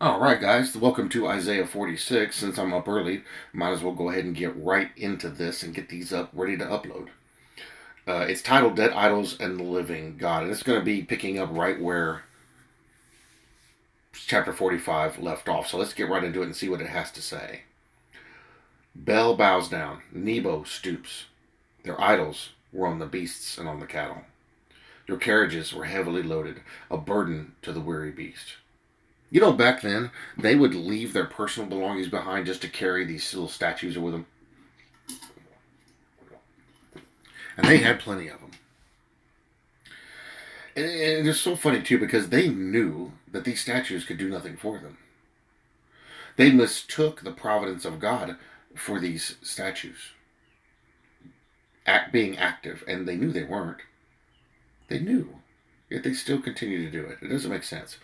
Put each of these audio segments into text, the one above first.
All right, guys, welcome to Isaiah 46. Since I'm up early, might as well go ahead and get right into this and get these up ready to upload. It's titled Dead Idols and the Living God, and it's going to be picking up right where chapter 45 left off. So let's get right into it and see what it has to say. Bel bows down, Nebo stoops. Their idols were on the beasts and on the cattle. Your carriages were heavily loaded, a burden to the weary beast. You know, back then, they would leave their personal belongings behind just to carry these little statues with them. And they had plenty of them. And it's so funny, too, because they knew that these statues could do nothing for them. They mistook the providence of God for these statues being active, and they knew they weren't. They knew. Yet they still continue to do it. It doesn't make sense.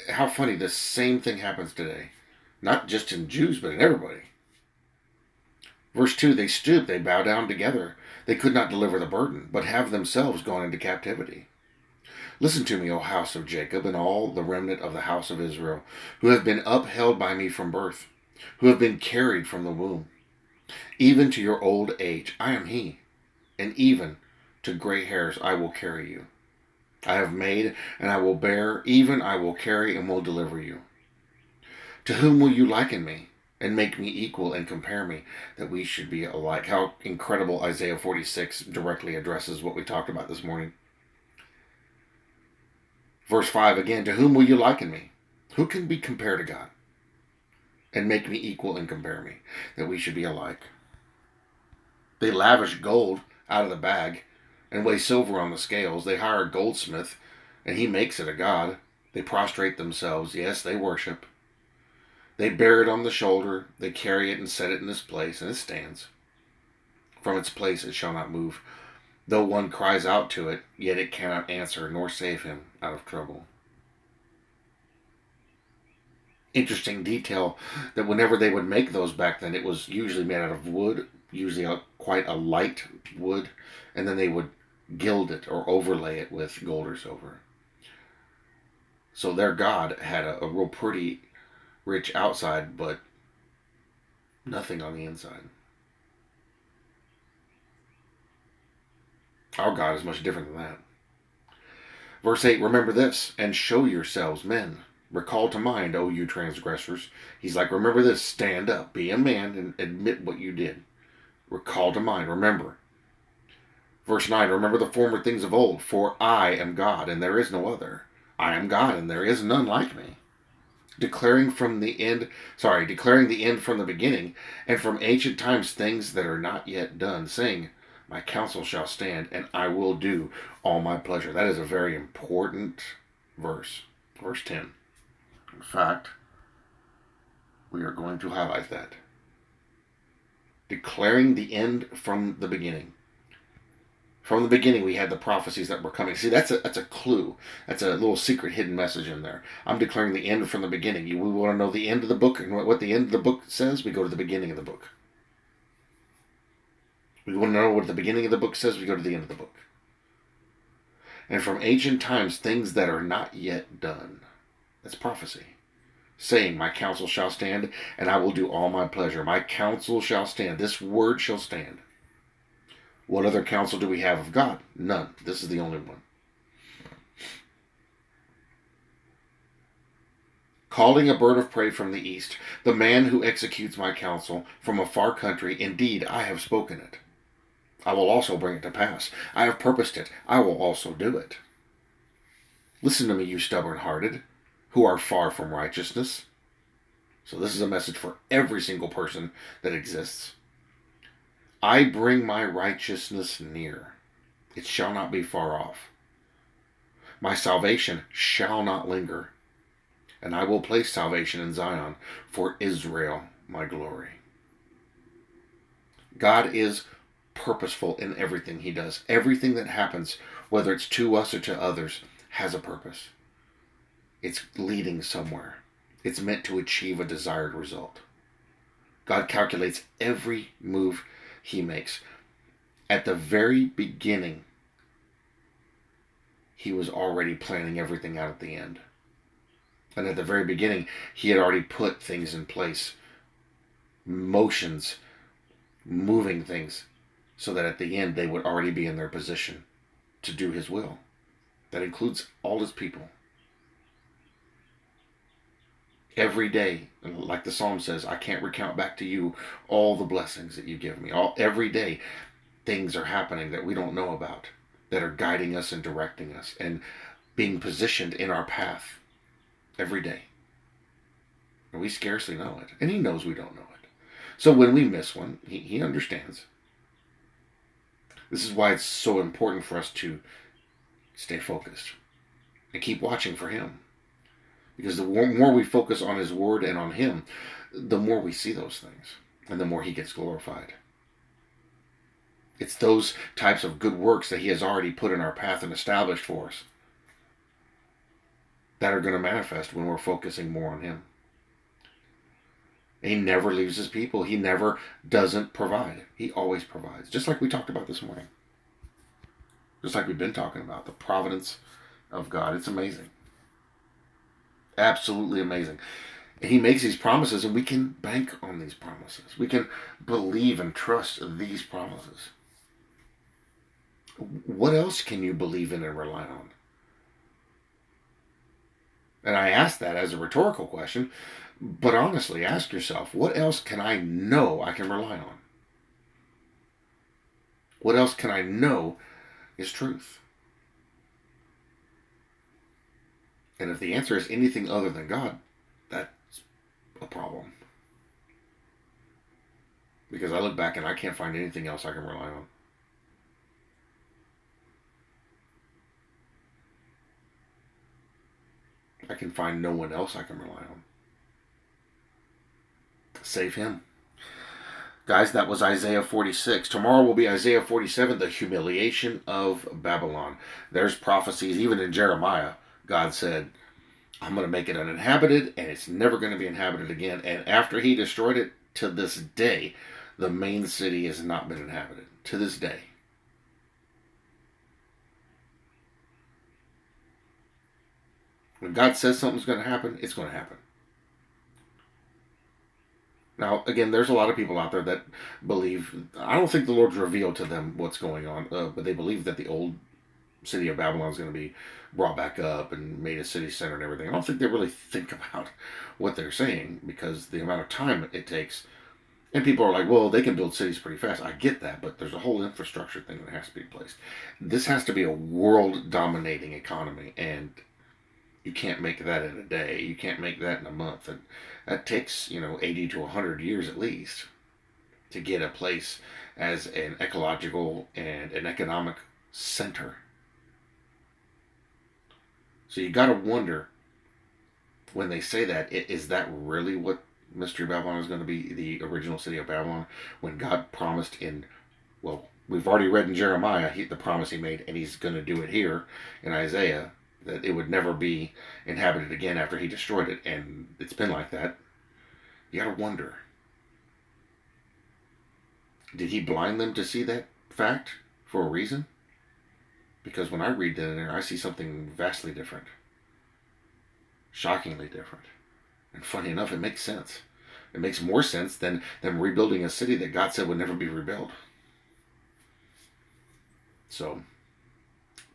How funny, the same thing happens today. Not just in Jews, but in everybody. Verse 2, they stoop, they bow down together. They could not deliver the burden, but have themselves gone into captivity. Listen to me, O house of Jacob, and all the remnant of the house of Israel, who have been upheld by me from birth, who have been carried from the womb. Even to your old age, I am he, and even to gray hairs I will carry you. I have made, and I will bear, even I will carry and will deliver you. To whom will you liken me, and make me equal and compare me, that we should be alike? How incredible Isaiah 46 directly addresses what we talked about this morning. Verse 5 again, to whom will you liken me? Who can be compared to God? And make me equal and compare me, that we should be alike. They lavish gold out of the bag and weigh silver on the scales. They hire a goldsmith, and he makes it a god. They prostrate themselves. Yes, they worship. They bear it on the shoulder. They carry it and set it in its place, and it stands. From its place it shall not move. Though one cries out to it, yet it cannot answer, nor save him out of trouble. Interesting detail that whenever they would make those back then, it was usually made out of wood, usually quite a light wood, and then they would gild it or overlay it with gold or silver. So their God had a real pretty rich outside, but nothing on the inside. Our God is much different than that. Verse 8, remember this, and show yourselves men. Recall to mind, O you transgressors. He's like, remember this, stand up, be a man, and admit what you did. Recall to mind, remember. Verse 9, remember the former things of old, for I am God, and there is no other. I am God, and there is none like me. Declaring the end from the beginning, and from ancient times things that are not yet done, saying, my counsel shall stand, and I will do all my pleasure. That is a very important verse. Verse 10. In fact, we are going to highlight that. Declaring the end from the beginning. From the beginning, we had the prophecies that were coming. See, that's a clue. That's a little secret hidden message in there. I'm declaring the end from the beginning. We want to know the end of the book and what the end of the book says, we go to the beginning of the book. We want to know what the beginning of the book says, we go to the end of the book. And from ancient times, things that are not yet done. That's prophecy. Saying, my counsel shall stand, and I will do all my pleasure. My counsel shall stand. This word shall stand. What other counsel do we have of God? None. This is the only one. Calling a bird of prey from the east, the man who executes my counsel from a far country, indeed I have spoken it. I will also bring it to pass. I have purposed it. I will also do it. Listen to me, you stubborn-hearted, who are far from righteousness. So this is a message for every single person that exists. I bring my righteousness near. It shall not be far off. My salvation shall not linger. And I will place salvation in Zion for Israel, my glory. God is purposeful in everything he does. Everything that happens, whether it's to us or to others, has a purpose. It's leading somewhere. It's meant to achieve a desired result. God calculates every move he makes. At the very beginning, he was already planning everything out at the end. And at the very beginning, he had already put things in place, motions, moving things, so that at the end they would already be in their position to do his will. That includes all his people. Every day, like the psalm says, I can't recount back to you all the blessings that you give me. Every day, things are happening that we don't know about, that are guiding us and directing us and being positioned in our path every day. And we scarcely know it. And he knows we don't know it. So when we miss one, he understands. This is why it's so important for us to stay focused and keep watching for him. Because the more we focus on his word and on him, the more we see those things and the more he gets glorified. It's those types of good works that he has already put in our path and established for us that are going to manifest when we're focusing more on him. He never leaves his people. He never doesn't provide. He always provides. Just like we talked about this morning. Just like we've been talking about. The providence of God. It's amazing. Absolutely amazing. And he makes these promises and we can bank on these promises. We can believe and trust these promises. What else can you believe in and rely on? And I ask that as a rhetorical question, but honestly, ask yourself, what else can I know I can rely on? What else can I know is truth? And if the answer is anything other than God, that's a problem. Because I look back and I can't find anything else I can rely on. I can find no one else I can rely on. Save him. Guys, that was Isaiah 46. Tomorrow will be Isaiah 47, the humiliation of Babylon. There's prophecies, even in Jeremiah, God said, I'm going to make it uninhabited, and it's never going to be inhabited again. And after he destroyed it, to this day, the main city has not been inhabited. To this day. When God says something's going to happen, it's going to happen. Now, again, there's a lot of people out there that believe, I don't think the Lord's revealed to them what's going on, but they believe that the old city of Babylon is going to be brought back up and made a city center and everything. I don't think they really think about what they're saying because the amount of time it takes. And people are like, well, they can build cities pretty fast. I get that, but there's a whole infrastructure thing that has to be in place. This has to be a world-dominating economy, and you can't make that in a day. You can't make that in a month. And that takes, 80 to 100 years at least to get a place as an ecological and an economic center. So you got to wonder when they say that, is that really what Mystery Babylon is going to be, the original city of Babylon, when God promised we've already read in Jeremiah the promise he made, and he's going to do it here in Isaiah, that it would never be inhabited again after he destroyed it, and it's been like that. You gotta wonder, did he blind them to see that fact for a reason? Because when I read that in there, I see something vastly different. Shockingly different. And funny enough, it makes sense. It makes more sense than them rebuilding a city that God said would never be rebuilt. So,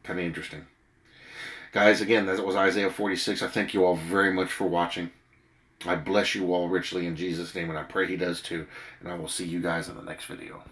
kind of interesting. Guys, again, that was Isaiah 46. I thank you all very much for watching. I bless you all richly in Jesus' name, and I pray he does too. And I will see you guys in the next video.